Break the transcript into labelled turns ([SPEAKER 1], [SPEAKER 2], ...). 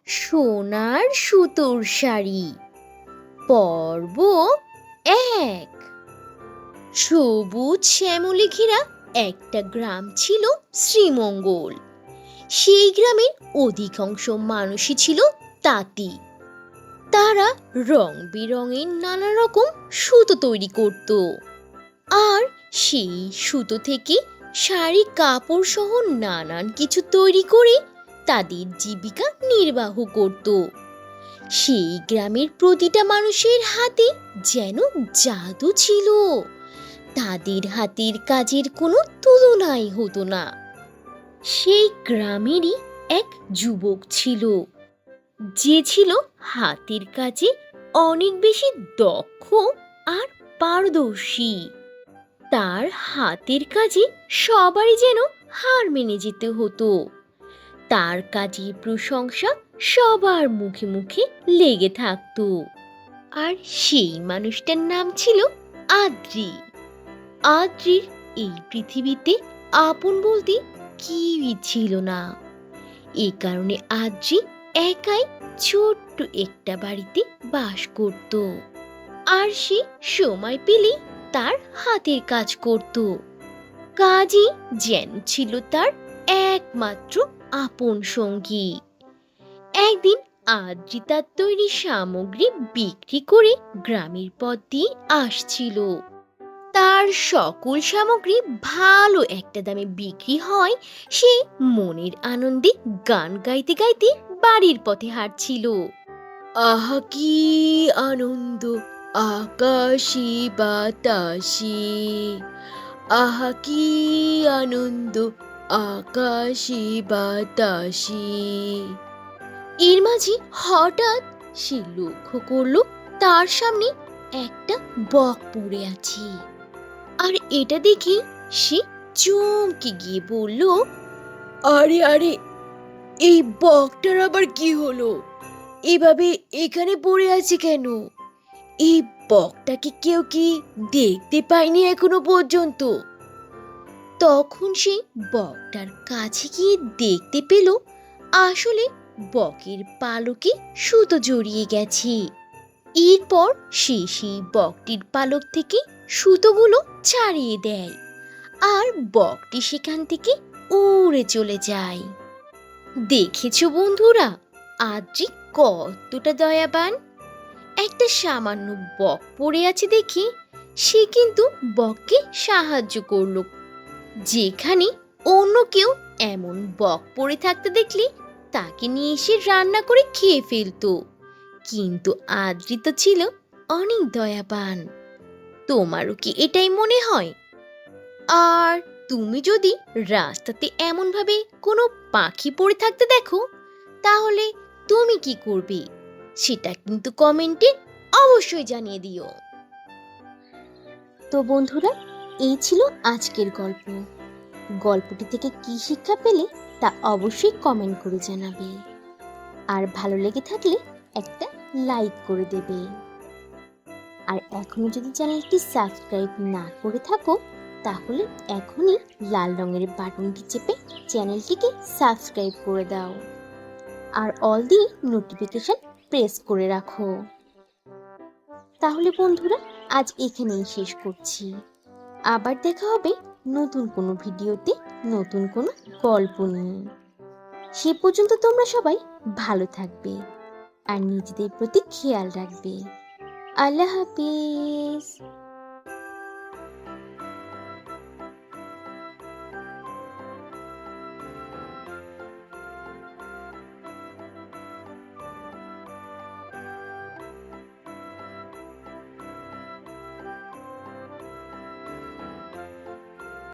[SPEAKER 1] সোনার সুতোর শাড়ি পর্ব এক। সবুজ শ্যামলে ঘেরা একটা গ্রাম ছিল শ্রীমঙ্গল। সেই গ্রামের অধিকাংশ মানুষই ছিল তাঁতি। তারা রং বেরঙের নানা রকম সুতো তৈরি করত, আর সেই সুতো থেকে শাড়ি কাপড় সহ নানান কিছু তৈরি করে তাদের জীবিকা নির্বাহ করত। সেই গ্রামের প্রতিটা মানুষের হাতে যেন জাদু ছিল। তাদের হাতের কাজের কোনো তুলনাই হতো না। সেই গ্রামেরই এক যুবক ছিল, যে ছিল হাতের কাজে অনেক বেশি দক্ষ আর পারদর্শী। তার হাতের কাজে সবারই যেন হার মেনে যেতে হতো। তার কাজের প্রশংসা সবার মুখে মুখে লেগে থাকতো। আর সেই মানুষটার নাম ছিল আদ্রি। আদ্রির এই পৃথিবীতে আপন বলতে কেউই ছিল না। এই কারণে আদ্রি একাই ছোট্ট একটা বাড়িতে বাস করত। আর সে সময় পেলেই তার হাতের কাজ করত। কাজই যেন ছিল তার একমাত্র আপন সঙ্গী। একদিন আদ্রি তার তৈরি সামগ্রী বিক্রি করে গ্রামের পথ দিয়ে আসছিল। তার সকল সামগ্রী ভালো একটা দামে বিক্রি হয়। সে মনের আনন্দে গান গাইতে গাইতে বাড়ির পথে হাঁটছিল। আহা কি আনন্দ আকাশে বাতাসে, আহা কি আনন্দ আকাশে বাতাসে। এর মাঝে হঠাৎ সে লক্ষ্য করলো তার সামনে একটা বক পড়ে আছে। আর এটা দেখে সে চমকে গিয়ে বলল, আরে আরে, এই বকটার আবার কি হলো? এভাবে এখানে পড়ে আছে কেন? এই বকটাকে কেউ কি দেখতে পায়নি এখনো পর্যন্ত? তখন সে বকটার কাছে গিয়ে দেখতে পেল আসলে বকের পালকে সুতো জড়িয়ে গেছে। এরপর সে সেই বকটির পালক থেকে সুতোগুলো ছাড়িয়ে দেয়, আর বকটি সেখান থেকে উড়ে চলে যায়। দেখেছো বন্ধুরা, আদ্রি কতটা দয়াবান। একটা সামান্য বক পড়ে আছে দেখে সে কিন্তু বককে সাহায্য করলো, যেখানে অন্য কেউ এমন বক পড়ে থাকতে দেখলে তাকে নিয়ে এসে রান্না করে খেয়ে ফেলতো। কিন্তু আদ্রি তো ছিল অনেক দয়াবান। তোমারও কি এটাই মনে হয়? আর তুমি যদি রাস্তাতে এমনভাবে কোনো পাখি পড়ে থাকতে দেখো, তাহলে তুমি কি করবে? সেটা কিন্তু কমেন্টে অবশ্যই জানিয়ে দিও। তো বন্ধুরা, এই ছিল আজকের গল্প। গল্পটি থেকে কি শিক্ষা পেলে তা অবশ্যই কমেন্ট করে জানাবে। আর ভালো লেগে থাকলে একটা লাইক করে দেবে। আর এখনো যদি চ্যানেলটি সাবস্ক্রাইব না করে থাকো, তাহলে এখনই লাল রঙের বাটনটি চেপে চ্যানেলটিকে সাবস্ক্রাইব করে দাও। আর অল দি নোটিফিকেশন প্রেস করে রাখো। তাহলে বন্ধুরা, আজ এখানেই শেষ করছি। আবার দেখা হবে নতুন কোনো ভিডিওতে, নতুন কোনো গল্প নিয়ে। সে পর্যন্ত তোমরা সবাই ভালো থাকবে আর নিজেদের প্রতি খেয়াল রাখবে। আল্লাহ হাফিজ।